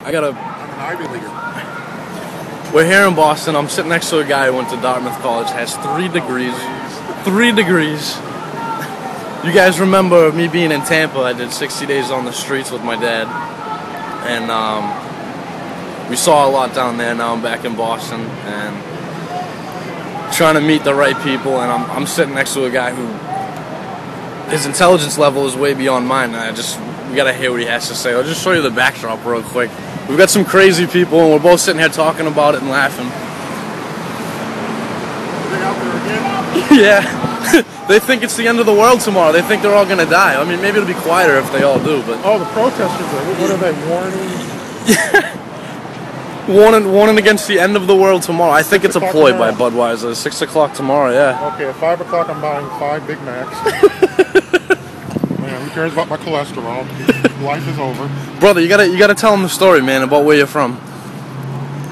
I'm an Ivy Leaguer. We're here in Boston. I'm sitting next to a guy who went to Dartmouth College, has 3 degrees. 3 degrees. You guys remember me being in Tampa? I did 60 days on the streets with my dad. And we saw a lot down there. Now I'm back in Boston and trying to meet the right people. And I'm sitting next to a guy who, his intelligence level is way beyond mine. And we gotta hear what he has to say. I'll just show you the backdrop real quick. We've got some crazy people, and we're both sitting here talking about it and laughing. Are they out there again? Yeah. They think it's the end of the world tomorrow. They think they're all gonna die. I mean, maybe it'll be quieter if they all do, but... Oh, the protesters, what are they, warning? Warning against the end of the world tomorrow. I think it's a ploy by Budweiser. 6 o'clock tomorrow, yeah. Okay, at 5 o'clock I'm buying 5 Big Macs. Man, who cares about my cholesterol? Life is over. Brother, you gotta tell them the story, man, about where you're from.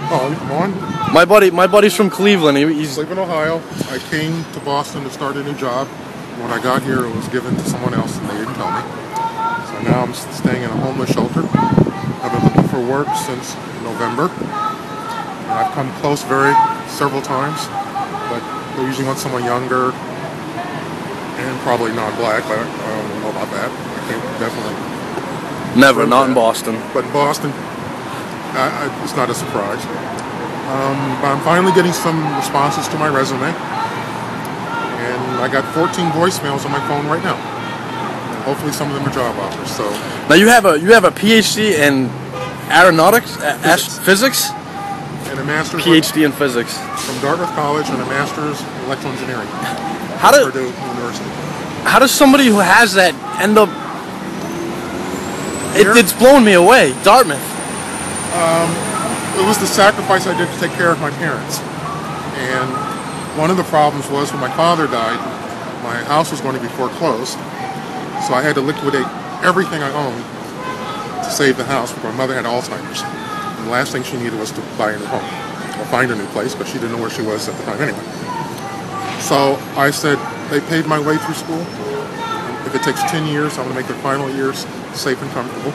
Oh, come on. My buddy's from Cleveland. He's Cleveland, Ohio. I came to Boston to start a new job. When I got here, it was given to someone else, and they didn't tell me. So now I'm staying in a homeless shelter. I've been looking for work since November. And I've come close several times, but they usually want someone younger and probably not black, but I don't know about that. I think definitely. Never, not in Boston. But in Boston, it's not a surprise. But I'm finally getting some responses to my resume, and I got 14 voicemails on my phone right now. And hopefully, some of them are job offers. So now you have a PhD in aeronautics, physics, and a master's PhD in physics from Dartmouth College, and a master's in electrical engineering from Purdue University. How does somebody who has that end up? It's blown me away. Dartmouth. It was the sacrifice I did to take care of my parents. And one of the problems was when my father died, my house was going to be foreclosed. So I had to liquidate everything I owned to save the house because my mother had Alzheimer's. And the last thing she needed was to buy a new home or find a new place, but she didn't know where she was at the time anyway. So I said, they paid my way through school. If it takes 10 years, I'm going to make their final years safe and comfortable.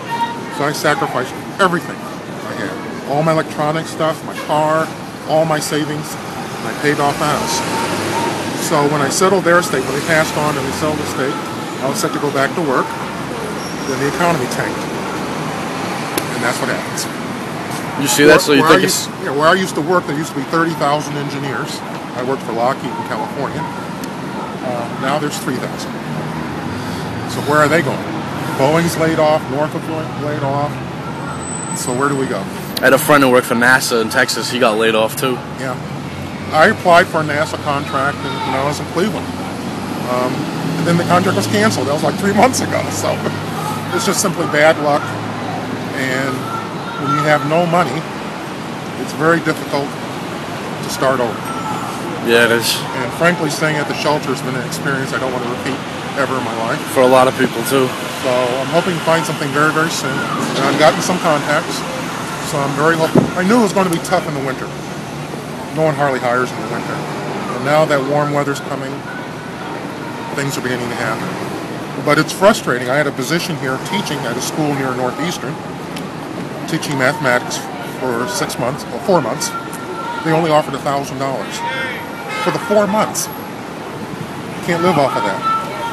So I sacrificed everything I had. All my electronic stuff, my car, all my savings, and I paid off the house. So when I settled their estate, when they passed on and they sold the estate, I was set to go back to work. Then the economy tanked. And that's what happens. You see that? So you think it's... Yeah, where I used to work, there used to be 30,000 engineers. I worked for Lockheed in California. Now there's 3,000. So where are they going? Boeing's laid off, Norfolk laid off. So where do we go? I had a friend who worked for NASA in Texas. He got laid off too. Yeah. I applied for a NASA contract when I was in Cleveland. And then the contract was canceled. That was like 3 months ago. So it's just simply bad luck. And when you have no money, it's very difficult to start over. Yeah, it is. And frankly, staying at the shelter has been an experience I don't want to repeat ever in my life. For a lot of people too. So I'm hoping to find something very, very soon. And I've gotten some contacts. So I'm very hopeful. I knew it was going to be tough in the winter. No one hardly hires in the winter. And now that warm weather's coming, things are beginning to happen. But it's frustrating. I had a position here teaching at a school near Northeastern, teaching mathematics for 6 months, or 4 months. They only offered $1,000 for the 4 months. You can't live off of that.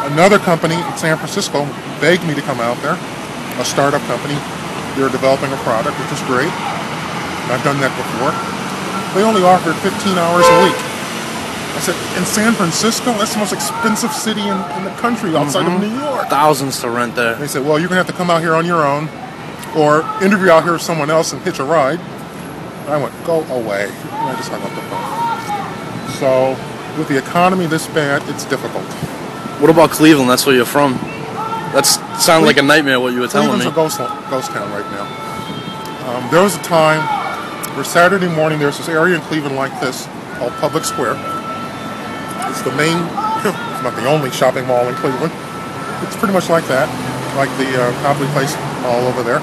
Another company in San Francisco begged me to come out there, a startup company. They're developing a product, which is great. I've done that before. They only offered 15 hours a week. I said, in San Francisco? That's the most expensive city in the country outside of New York. Thousands to rent there. They said, well, you're going to have to come out here on your own or interview out here with someone else and hitch a ride. And I went, go away. And I just hung up the phone. So with the economy this bad, it's difficult. What about Cleveland? That's where you're from. That sounded like a nightmare what you were telling me. Cleveland's a ghost town right now. There was a time where Saturday morning there's this area in Cleveland like this called Public Square. It's the main, it's not the only shopping mall in Cleveland. It's pretty much like that, like the Copley Place all over there.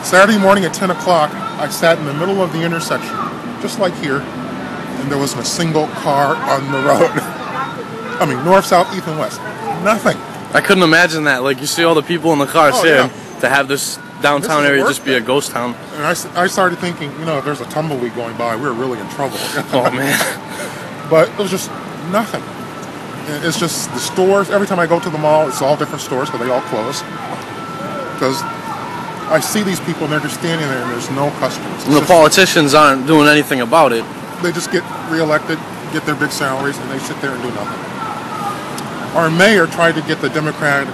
Saturday morning at 10 o'clock, I sat in the middle of the intersection, just like here, and there wasn't a single car on the road. I mean, north, south, east, and west. Nothing. I couldn't imagine that. Like, you see all the people in the cars here, to have this downtown This is area work just be a ghost town. And I started thinking, you know, if there's a tumbleweed going by, we're really in trouble. Oh man. But it was just nothing. It's just the stores. Every time I go to the mall, it's all different stores, but they all close. Because I see these people and they're just standing there and there's no customers. And the politicians aren't doing anything about it. They just get reelected, get their big salaries, and they sit there and do nothing. Our mayor tried to get the Democratic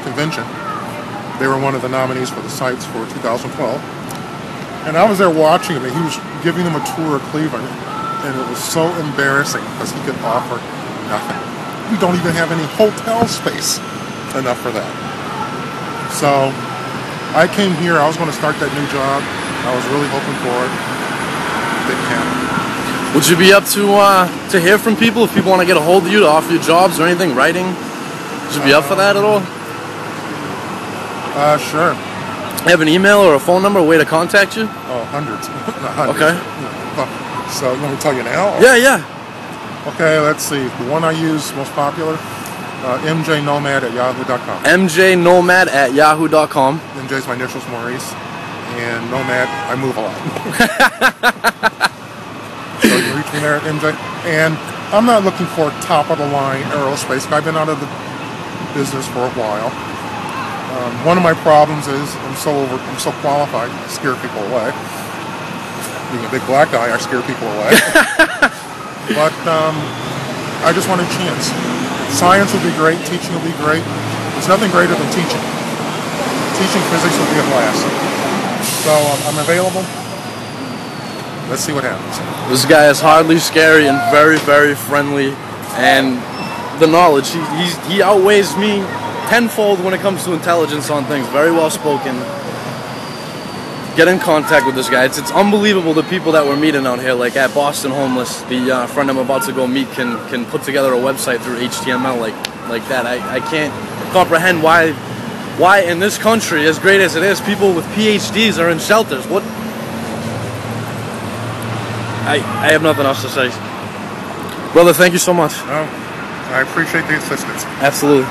convention. They were one of the nominees for the sites for 2012. And I was there watching him, and he was giving them a tour of Cleveland. And it was so embarrassing because he could offer nothing. We don't even have any hotel space enough for that. So I came here, I was going to start that new job. I was really hoping for it. Didn't happen. Would you be up to hear from people if people want to get a hold of you to offer you jobs or anything, writing? Would you be up for that at all? Sure. You have an email or a phone number, a way to contact you? Oh, hundreds. Not hundreds. Okay. So you want me to tell you now? Yeah, yeah. Okay, let's see. The one I use, most popular, mjnomad@yahoo.com. mjnomad@yahoo.com. MJ's my initials, Maurice. And Nomad, I move a lot. So you can reach me there at MJ. And I'm not looking for top-of-the-line aerospace. I've been out of the business for a while. One of my problems is I'm so qualified to scare people away. Being a big black guy, I scare people away. But I just want a chance. Science would be great, teaching would be great. There's nothing greater than teaching. Teaching physics would be a blast. So I'm available. Let's see what happens. This guy is hardly scary and very, very friendly, and the knowledge, he outweighs me tenfold when it comes to intelligence on things. Very well spoken. Get in contact with this guy. It's unbelievable the people that we're meeting out here, like at Boston Homeless. The friend I'm about to go meet can put together a website through HTML like that. I can't comprehend why in this country, as great as it is, people with PhDs are in shelters. What? I have nothing else to say. Brother, thank you so much. I appreciate the assistance. Absolutely.